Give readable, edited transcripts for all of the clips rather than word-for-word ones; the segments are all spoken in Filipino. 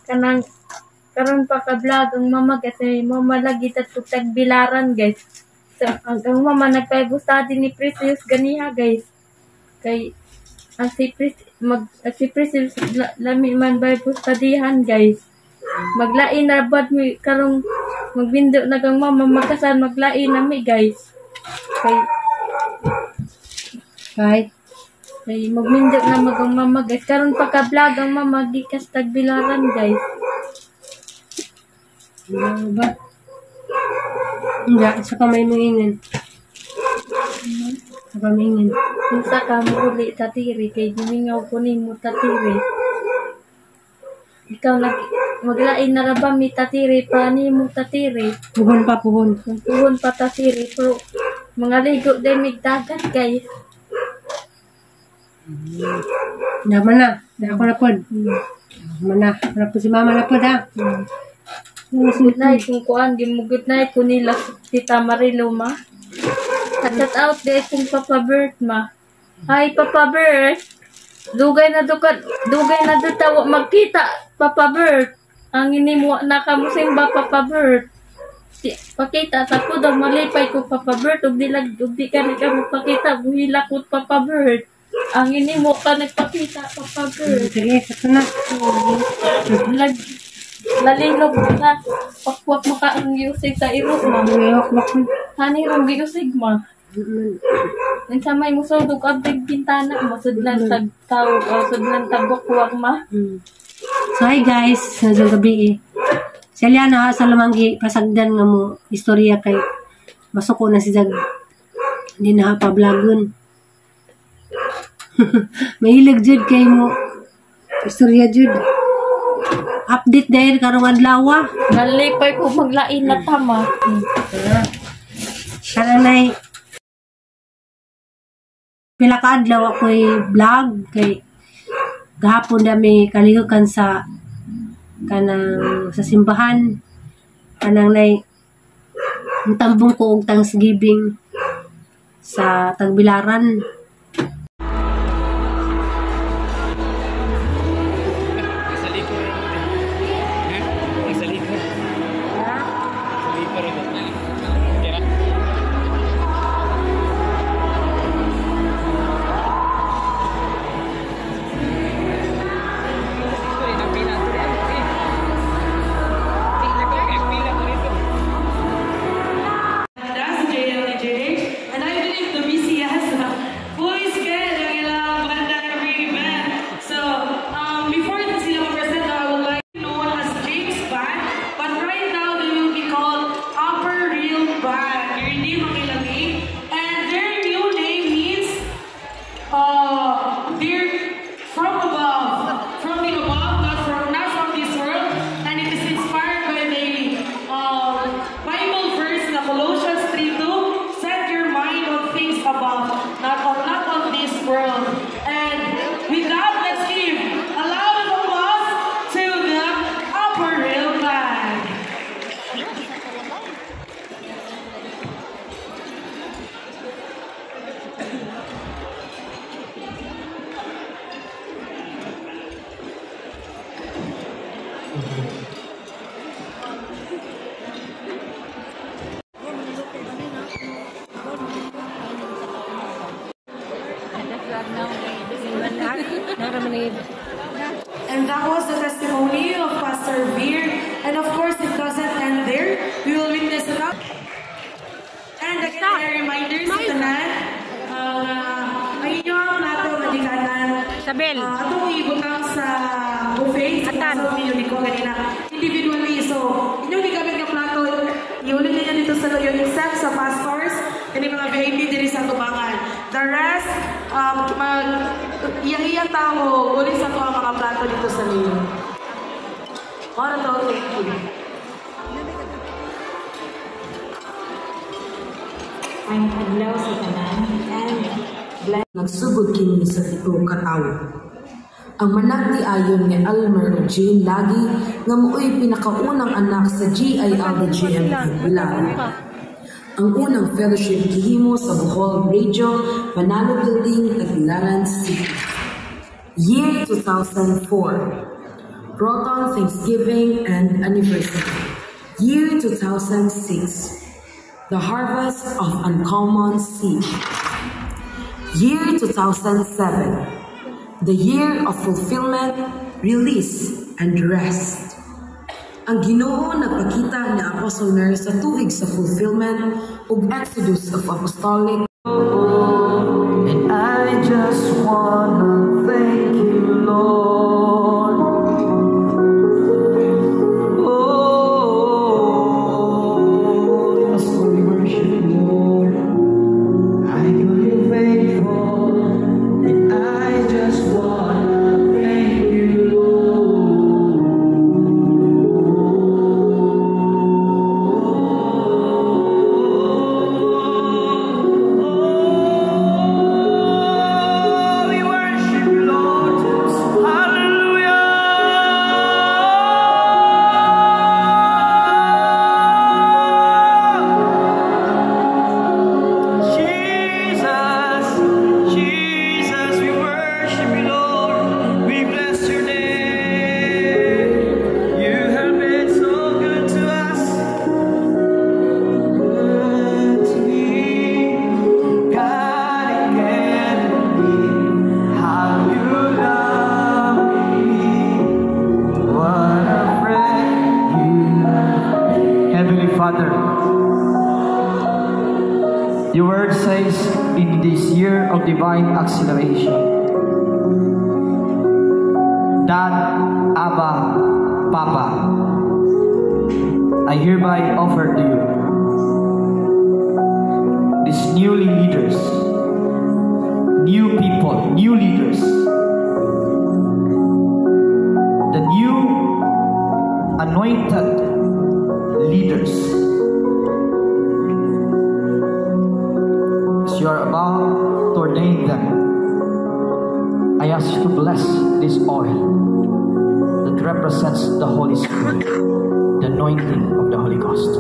kanang karon pa ka vlog ang mama kasi mama lagi tagbilaran guys. So, ang mama nagpa-Bible study ni Precious ganiha guys. Kay si Precious lami man Bible studyhan guys. Maglain na bad mi karong magbindo na kang mama magkasan maglain na mi guys. Kay magbindo na magang mama guys. Karon pa ka vlog ang mama gikas tagbilaran guys. Ba? Hindi, sa kamay mo ingin. Sa kamay ingin. Kung sa kamuli tatiri kay gimingaw ko mo tatiri. Ikaw maglain na raba mi tatiri pa ni mo tatiri. Puhon pa, puhon. Puhon pa tatiri pero mga ligo din mig dagat guys. Naman na. Ako na po. Mana. Wala po si mama na po ha. Good night kung kuan. Di mo good night kung nila Tita Marilu ma. Shout out din kung Papa Bert ma. Hi Papa Bert. Dugay na tawa magkita Papa Bert. Ang inimuwa na kamusimba Papa Bert. Pakita ta ko daw malipay ko Papa Bert. Ug di ka magpakita buhila ko Papa Bert. Ang inimo ka nagpakita Papa Bert. Sige, ito na. Lalilog na. Pakwak mo ka ang giusig sa irot ma. Hani rong giusig ma. Nang samay mo sudog abdig bintana masudlan tag tao sudlan tagwakwag ma. So hi guys, sa gabi Si Aliana sa lamanggi pasagdan nga mo istorya kay masuko na si Dag. Hindi na pa-vlogon. Mahilig jud kay mo istorya jud. Update dahil karong adlaw. Nalipay ko maglain na tama. Kananay pila ka adlaw ako'y vlog kay gahapon dami kalihukan sa kanang sa simbahan kanang nay tambong ko og Thanksgiving sa Tagbilaran. And that was the testimony of Pastor Veer. And of course, it doesn't end there. We will witness it up. And again, a reminder sa tanan, ang inyong plato madikanan. Sabel. Itong ibutang sa buffet. Atan. So, pinuli ko kanina. Individually. So, inyong digamit ng plato, iulit niya dito sa yung except sa pastors, and yung mga VIP diri sa tubangan. The rest, iyang tao, ulit sa mga plato dito sa liyo. Para to, thank you. Ang adlaw sa tanan and nagsugod kini sa ito katawo. Ang manak ti ayon ni Almer o Jane lagi nga mooy pinakaunang anak sa GILDGM Tagbilaran. Ang unang fellowship gihimo sa Bohol Radio, Manalo Building, Tagbilaran City. Year 2004. Proton Thanksgiving and Anniversary. Year 2006. The Harvest of Uncommon Seed. Year 2007. The Year of Fulfillment, Release, and Rest. Ang Ginoo nagpakita ni Apostle Mary sa tuig sa fulfillment ug exodus of apostolic. And I just wanna thank you, Lord. Oh, as we worship you, Lord. I know you're faithful, and I just wanna thank you, we worship you, Lord. Hallelujah. Jesus, Jesus, we worship you, Lord. We bless your name. You have been so good to us. Good to me. God, it can't believe how you love me. What a friend you are. Heavenly Father, your word says in this year of divine acceleration that Abba, Papa, I hereby offer to you these newly leaders, new people, new leaders, the new anointed leaders. As you are about to ordain them, I ask you to bless this oil that represents the Holy Spirit, the anointing of the Holy Ghost.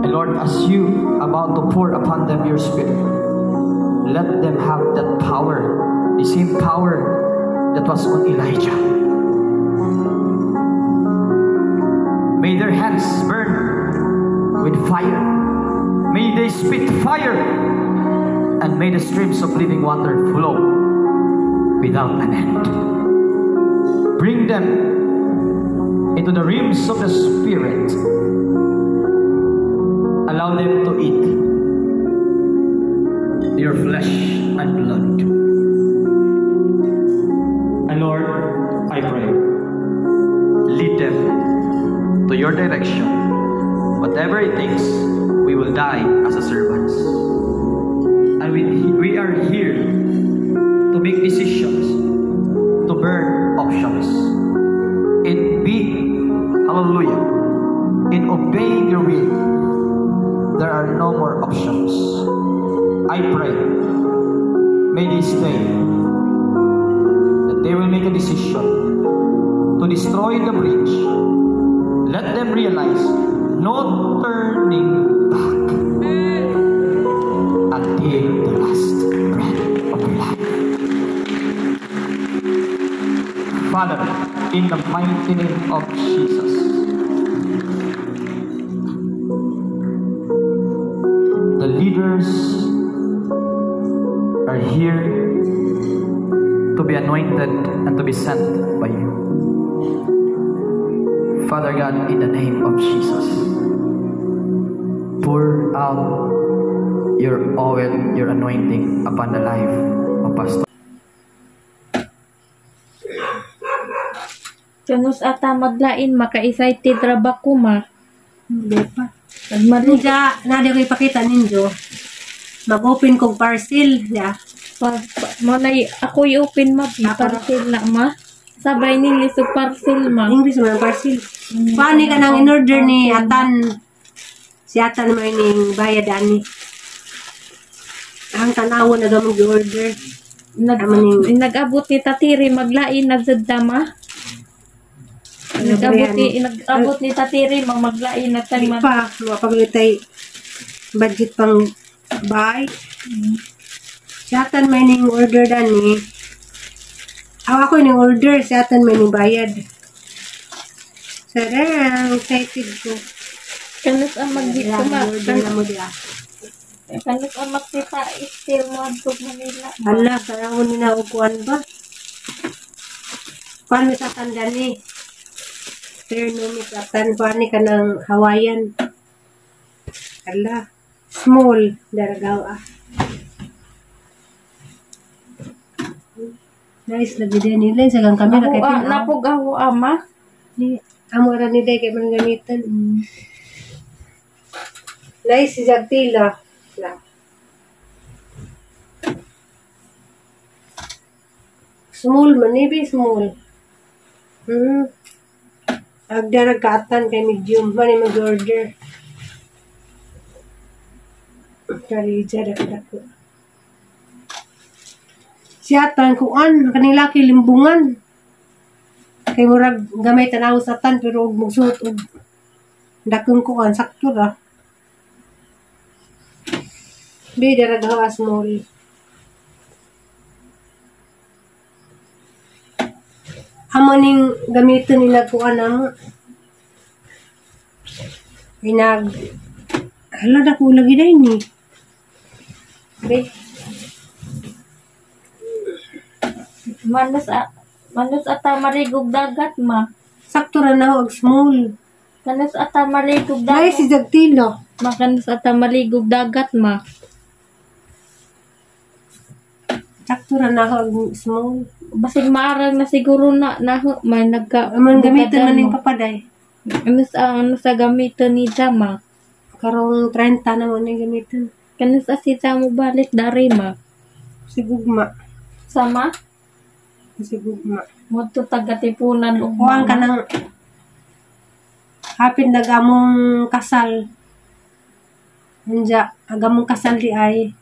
And Lord, as you about to pour upon them your Spirit, let them have that power, the same power that was on Elijah. May their hands burn with fire. May they spit fire, and may the streams of living water flow without an end. Bring them into the realms of the Spirit. Allow them to eat your flesh and blood. And Lord, I pray, lead them to your direction. Whatever it takes, we will die as a servants. And we are here to make decisions, to burn options. In being, hallelujah, in obeying your will, there are no more options. I pray, may this day, that they will make a decision to destroy the bridge. Let them realize no turning back until the last breath of their life. Father, in the mighty name of Jesus, the leaders are here to be anointed and to be sent by you. Father God, in the name of Jesus, pour out your oil, your anointing upon the life of Pastor. Kanus ata maglain, maka-excited ra ba ko ma? Hindi pa. Nagmali Nada, nada ko ipakita ninyo. Mag-open kong parcel. Yeah. mo na ako i-open ma, parcel na ma. Sabay ning liso parcel ma. English mo ng parcel. Paano ka nang in-order ni Atan? Si Atan mo yung bayad ani. Ang tanawo na gamang i-order. Nag-abot ni Tatiri maglain na ma. Nag-abot ni Tatiri maglain na Hindi tayo. pa. Mapagulitay budget pang buy. Si Atan may ning order dani. Ako yung order. Si Atan may ning bayad. Sarang, excited ko. Kanus ang mag-dito ma. Order na mo diya. Kanus ang makita istil mo ang Manila. Hala, sarang ko ninaukuan ba? Kuan mo sa tanda ni. Thermomic atan kuan ni ka ng Hawaiian. Hala, small. Daragaw ah. Nice lagi din nila. Sagang kami na kay Pinaw. Napugaw ama. Amo ra ni day kay man gamitan. Nice si Jagtila. Small man ni be small. Agdarag kaatan kay medium man ni mag-order. Kari jara kadako. Siyatan kuan kanila kay limbungan. Kay murag gamay tanaw sa tan pero magsuot og dakong kuan sakto ra. Be dara gawa small. Amo ning gamiton nila kuan amo. Inag hala dako lagi dai ni. Be Manus ata marigog dagat ma. sakto ra na og small. Kanus ata marigog Dai dagat. si Jagtila. Makanus ata marigog dagat ma. Sakto ra na og small. Basig maarang na siguro na may nagka. Amon gamiton man ning papaday. Ano sa gamiton ni Jama. Karong 30 na mo ning gamiton. Kanus si Jama balik dari ma. Si gugma. Sama? Si gugma. Moto taga-tipunan o Kuhan ka ng hapit na gamong kasal. Nandiya, agamong kasal di ay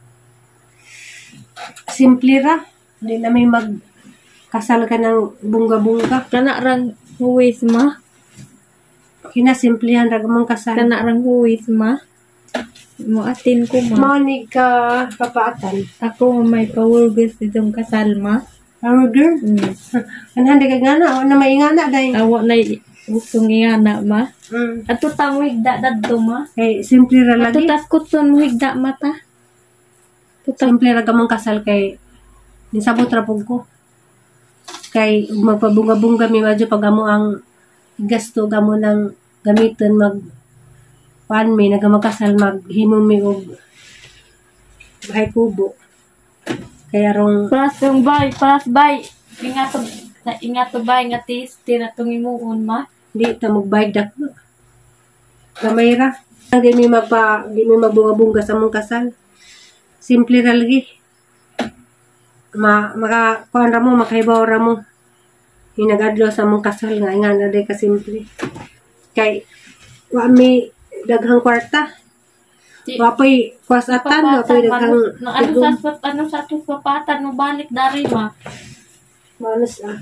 simple ra. Hindi na may magkasal ka ng bunga-bunga. Kana rang huwis ma. Kinasimplihan ra gamong kasal. Kana rang huwis ma. Mo atin ko ma. Manig ka papaatan. Ako may pawulgas itong kasal ma. Order? Anhan ka ngana, o na maingana dahil. Awa na gustong ingana ma. Mm. Ato ta mo higda dadto ma. Kay simple ra Ato lagi. tas kutson mo higda mata. Simple ra gamong kasal kay nisabot ra pug ko. Kay magpabunga-bunga mi medyo pag amo ang gasto gamo ng gamiton mag pan mi nagamagkasal maghimong mi og bahay kubo. Kaya rong Plus bay. Ingat to bay nga tis tinatong imuon ma. di ta magbayad dako. Gamay ra. Di mi mabunga-bunga sa mong kasal. Simple ra lagi. Maka kuan ra mo makahibaw ra mo. Hinagadlo sa mong kasal nga na day ka simple. Kay wa mi daghang kwarta. Wapoy kwasatan, wapoy daghang Ano sa tus papatan mo balik dari ma. manos ah.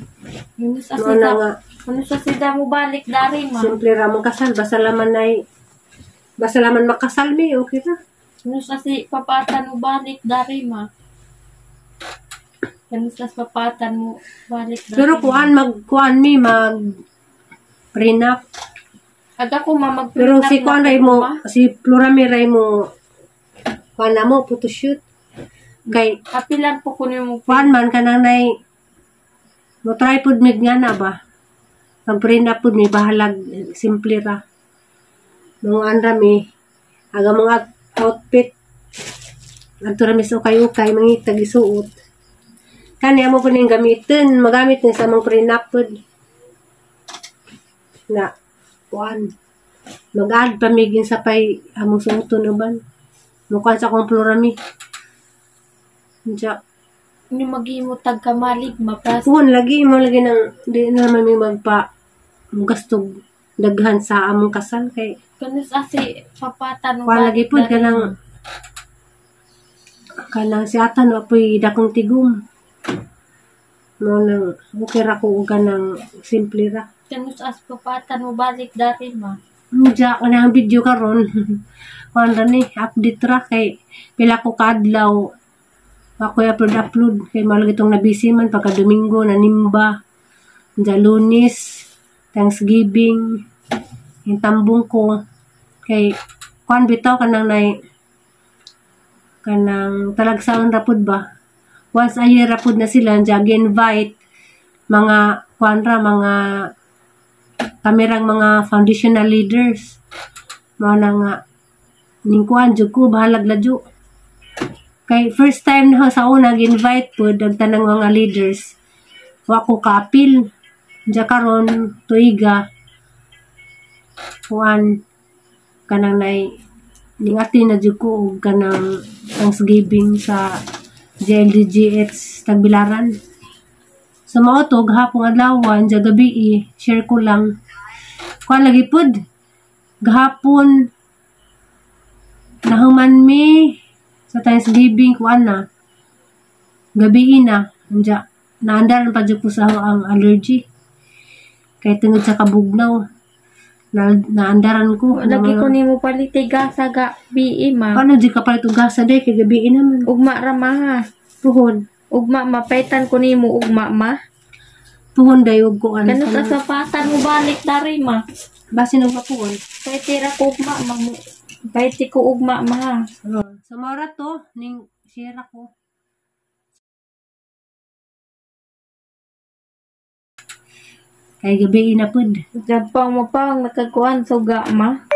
Ano sa Ano na nga. Ano sa sida mo balik dari ma. Simple ra mong kasal. Basta laman makasal mi, okay ra. Ano sa si papatan mo balik dari ma. Ano sa papatan mo balik dari. Pero kuan mi mag prenup. Aga ko ma Pero si kuan ray mo, si Florami ray mo kuan na mo photoshoot. Kay kapilan po kuno mo kuan man kanang nay mo try pud mig nga na ba. Pag prenup pud mi bahalag simple ra. Mga andra mi aga mga outfit adto ra mi sa ukay-ukay mangitag isuot. Kani amo po ning gamiton, magamit ni sa mga prenup pud. Na kuan mag-add pamigin sa pay among suoton uban. Mukuan sa akong Florami. Diya. ni maghimo tag kamalig mapras. Kuan lagi mo lagi nang di naman may magpa gastog daghan sa among kasal kay Kanus asi papatan mo kuan lagi pud kanang si atan wa poy dakong tigum. Mo nang okay ra ko og kanang simple ra. Kanus as papatan mo balik dari ma. Diya ko na ang video karon. Kuan ra ni update ra kay pila ko kadlaw ako upload kay malagi itong nabisi man pagka Domingo na nimba. Diya Lunes, Thanksgiving, Yung tambong ko kay kuan bitaw kanang talagsaon rapod ba. Once a year rapod na sila jag invite mga mga kamerang mga foundational leaders. Mao na nga ning kuan jud ko bahalag ladyo. Kay first time na sa una invite pod ang tanang mga leaders. Wa ko kaapil. Diya karon tuiga kuan kanang ningati na jud ko og kanang Thanksgiving sa JLDGH Tagbilaran. Sa mao to gahapon adlaw diya gabi share ko lang. Kuan lagi pod gahapon nahuman mi sa Thanksgiving kuan na gabi na diya naandaran pa jud ko sa ang allergy. Kay tungod sa kabugnaw naandaran ko Lagi ko nimo paliti gasa gabi ma. Paano di ka palit og gasa day kay gabi naman. Ugma ra ma. Puhon. Ugma mapaitan ko nimo ugma ma. Puhon day og kuan. Kano sa sapatan mo balik dari ma. Basin og puhon. Kay tira ko ugma ma. Paiti ko ugma ma. Sa mora to ning share ko. Kay gabi na pud. Japang mo pang nakakuan sa uga ma.